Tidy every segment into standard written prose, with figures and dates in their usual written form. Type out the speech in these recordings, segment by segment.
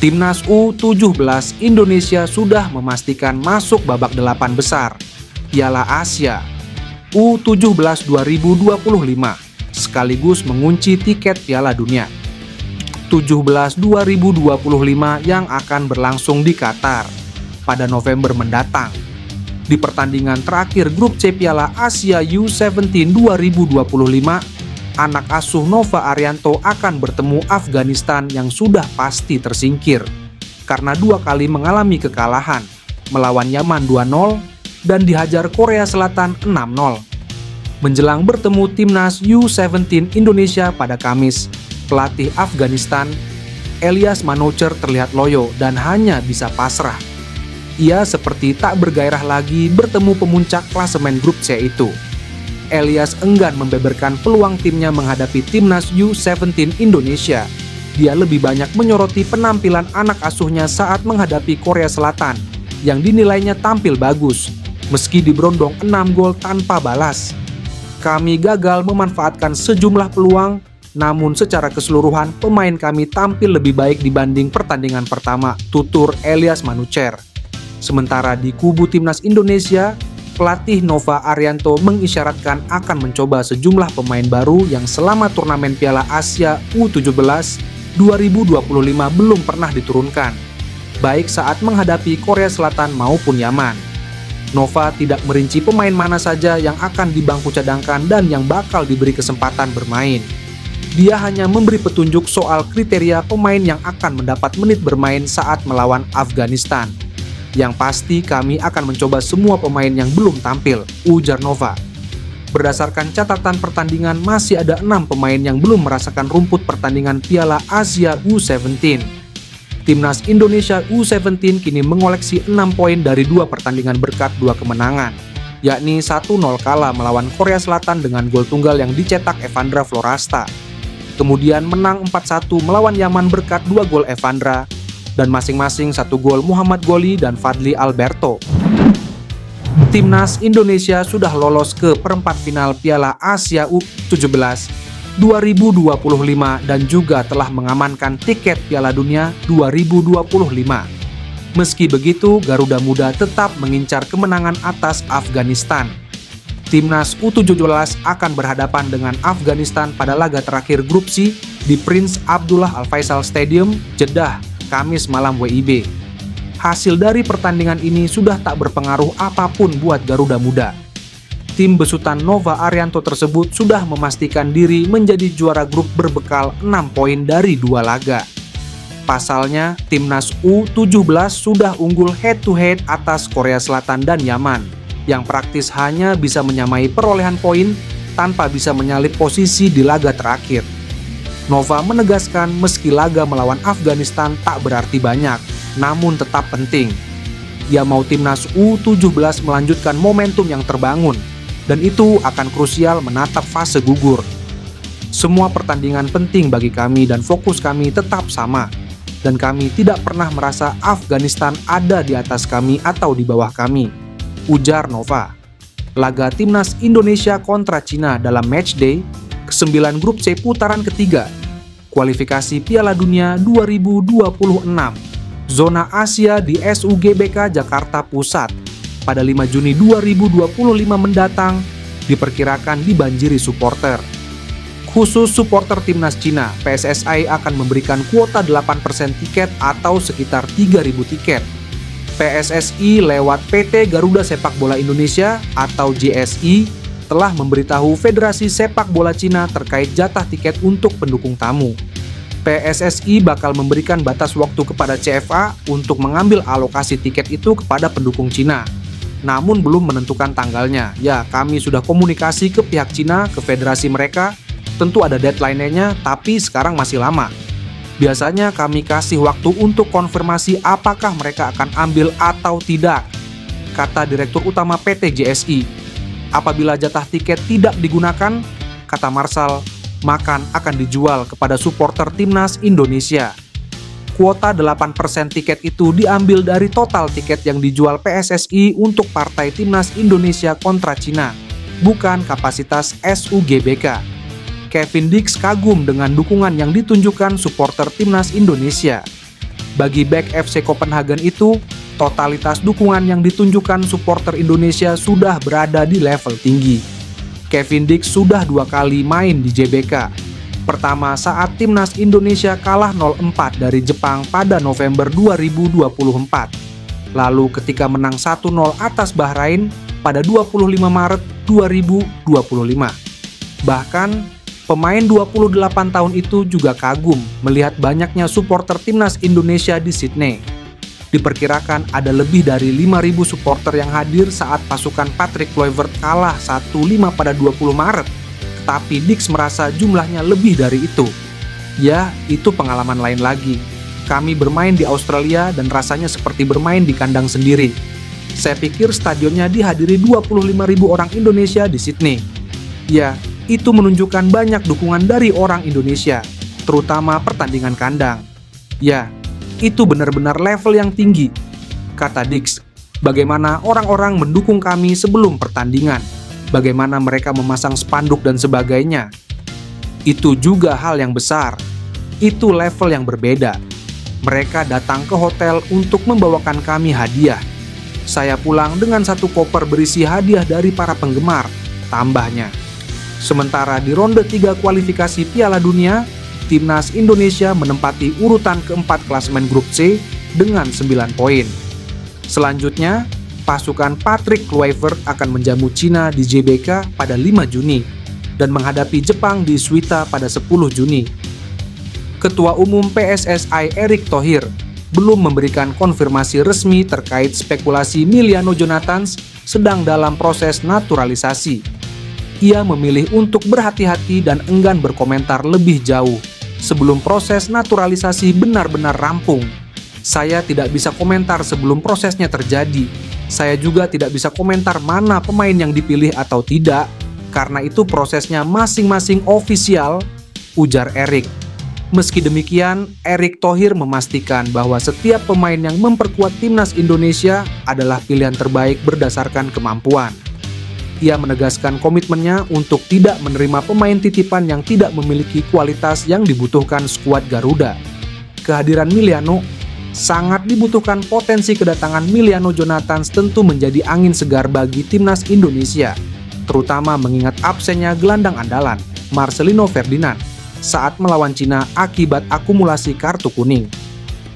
Timnas U17 Indonesia sudah memastikan masuk babak 8 besar Piala Asia U17 2025 sekaligus mengunci tiket Piala Dunia 17 2025 yang akan berlangsung di Qatar pada November mendatang. Di pertandingan terakhir grup C Piala Asia U17 2025, anak asuh Nova Arianto akan bertemu Afghanistan yang sudah pasti tersingkir karena 2 kali mengalami kekalahan, melawan Yaman 2-0 dan dihajar Korea Selatan 6-0. Menjelang bertemu timnas U17 Indonesia pada Kamis, pelatih Afghanistan, Elyas Manocher terlihat loyo dan hanya bisa pasrah. Ia seperti tak bergairah lagi bertemu pemuncak klasemen grup C itu. Elyas enggan membeberkan peluang timnya menghadapi timnas U17 Indonesia. Dia lebih banyak menyoroti penampilan anak asuhnya saat menghadapi Korea Selatan yang dinilainya tampil bagus, meski diberondong 6 gol tanpa balas. Kami gagal memanfaatkan sejumlah peluang, namun secara keseluruhan pemain kami tampil lebih baik dibanding pertandingan pertama, tutur Elyas Manocher. Sementara di kubu timnas Indonesia, pelatih Nova Arianto mengisyaratkan akan mencoba sejumlah pemain baru yang selama turnamen Piala Asia U17 2025 belum pernah diturunkan, baik saat menghadapi Korea Selatan maupun Yaman. Nova tidak merinci pemain mana saja yang akan dibangku cadangkan dan yang bakal diberi kesempatan bermain. Dia hanya memberi petunjuk soal kriteria pemain yang akan mendapat menit bermain saat melawan Afghanistan. Yang pasti kami akan mencoba semua pemain yang belum tampil, ujar Nova. Berdasarkan catatan pertandingan, masih ada 6 pemain yang belum merasakan rumput pertandingan Piala Asia U17. Timnas Indonesia U17 kini mengoleksi 6 poin dari 2 pertandingan berkat 2 kemenangan, yakni 1-0 kalah melawan Korea Selatan dengan gol tunggal yang dicetak Evandra Florasta. Kemudian menang 4-1 melawan Yaman berkat 2 gol Evandra, dan masing-masing 1 gol Muhammad Goli dan Fadli Alberto. Timnas Indonesia sudah lolos ke perempat final Piala Asia U17 2025 dan juga telah mengamankan tiket Piala Dunia 2025. Meski begitu, Garuda Muda tetap mengincar kemenangan atas Afghanistan. Timnas U17 akan berhadapan dengan Afghanistan pada laga terakhir grup C di Prince Abdullah Al Faisal Stadium, Jeddah, Kamis malam WIB. Hasil dari pertandingan ini sudah tak berpengaruh apapun buat Garuda Muda. Tim besutan Nova Arianto tersebut sudah memastikan diri menjadi juara grup berbekal 6 poin dari 2 laga. Pasalnya, timnas U17 sudah unggul head-to-head atas Korea Selatan dan Yaman, yang praktis hanya bisa menyamai perolehan poin tanpa bisa menyalip posisi di laga terakhir. Nova menegaskan meski laga melawan Afghanistan tak berarti banyak, namun tetap penting. Ia mau timnas U17 melanjutkan momentum yang terbangun, dan itu akan krusial menatap fase gugur. Semua pertandingan penting bagi kami dan fokus kami tetap sama, dan kami tidak pernah merasa Afghanistan ada di atas kami atau di bawah kami, ujar Nova. Laga timnas Indonesia kontra Cina dalam matchday ke-9 grup C putaran ketiga kualifikasi Piala Dunia 2026 zona Asia di SUGBK Jakarta Pusat pada 5 Juni 2025 mendatang diperkirakan dibanjiri supporter. Khusus supporter timnas Cina, PSSI akan memberikan kuota 8% tiket atau sekitar 3.000 tiket. PSSI lewat PT Garuda Sepak Bola Indonesia atau GSI telah memberitahu Federasi Sepak Bola Cina terkait jatah tiket untuk pendukung tamu. PSSI bakal memberikan batas waktu kepada CFA untuk mengambil alokasi tiket itu kepada pendukung Cina. Namun belum menentukan tanggalnya. Ya, kami sudah komunikasi ke pihak Cina, ke federasi mereka. Tentu ada deadline-nya, tapi sekarang masih lama. Biasanya kami kasih waktu untuk konfirmasi apakah mereka akan ambil atau tidak, kata Direktur Utama PT GSI. Apabila jatah tiket tidak digunakan, kata Marsal, maka akan dijual kepada supporter timnas Indonesia. Kuota 8% tiket itu diambil dari total tiket yang dijual PSSI untuk partai timnas Indonesia kontra Cina, bukan kapasitas SUGBK. Kevin Dix kagum dengan dukungan yang ditunjukkan supporter timnas Indonesia. Bagi bek FC Copenhagen itu, totalitas dukungan yang ditunjukkan supporter Indonesia sudah berada di level tinggi. Kevin Dix sudah 2 kali main di JBK. Pertama saat timnas Indonesia kalah 0-4 dari Jepang pada November 2024. Lalu ketika menang 1-0 atas Bahrain pada 25 Maret 2025. Bahkan, pemain 28 tahun itu juga kagum melihat banyaknya supporter timnas Indonesia di Sydney. Diperkirakan ada lebih dari 5.000 supporter yang hadir saat pasukan Patrick Kluivert kalah 1-5 pada 20 Maret. Tapi Dix merasa jumlahnya lebih dari itu. Ya, itu pengalaman lain lagi. Kami bermain di Australia dan rasanya seperti bermain di kandang sendiri. Saya pikir stadionnya dihadiri 25.000 orang Indonesia di Sydney. Ya, itu menunjukkan banyak dukungan dari orang Indonesia, terutama pertandingan kandang. Ya, itu benar-benar level yang tinggi, kata Dix. Bagaimana orang-orang mendukung kami sebelum pertandingan, bagaimana mereka memasang spanduk dan sebagainya. Itu juga hal yang besar, itu level yang berbeda. Mereka datang ke hotel untuk membawakan kami hadiah. Saya pulang dengan 1 koper berisi hadiah dari para penggemar, tambahnya. Sementara di ronde 3 kualifikasi Piala Dunia, timnas Indonesia menempati urutan keempat klasemen grup C dengan 9 poin. Selanjutnya, pasukan Patrick Kluivert akan menjamu Cina di JBK pada 5 Juni dan menghadapi Jepang di Suita pada 10 Juni. Ketua Umum PSSI Erick Thohir belum memberikan konfirmasi resmi terkait spekulasi Miliano Jonathans sedang dalam proses naturalisasi. Ia memilih untuk berhati-hati dan enggan berkomentar lebih jauh sebelum proses naturalisasi benar-benar rampung. Saya tidak bisa komentar sebelum prosesnya terjadi. Saya juga tidak bisa komentar mana pemain yang dipilih atau tidak, karena itu prosesnya masing-masing ofisial, ujar Erick. Meski demikian, Erick Thohir memastikan bahwa setiap pemain yang memperkuat timnas Indonesia adalah pilihan terbaik berdasarkan kemampuan. Ia menegaskan komitmennya untuk tidak menerima pemain titipan yang tidak memiliki kualitas yang dibutuhkan skuad Garuda. Kehadiran Miliano sangat dibutuhkan. Potensi kedatangan Miliano Jonathans tentu menjadi angin segar bagi timnas Indonesia, terutama mengingat absennya gelandang andalan, Marcelino Ferdinand, saat melawan Cina akibat akumulasi kartu kuning.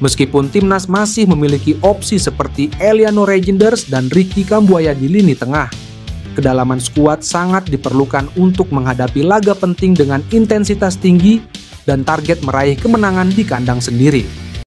Meskipun timnas masih memiliki opsi seperti Eliano Reijnders dan Ricky Kambuaya di lini tengah, kedalaman skuad sangat diperlukan untuk menghadapi laga penting dengan intensitas tinggi dan target meraih kemenangan di kandang sendiri.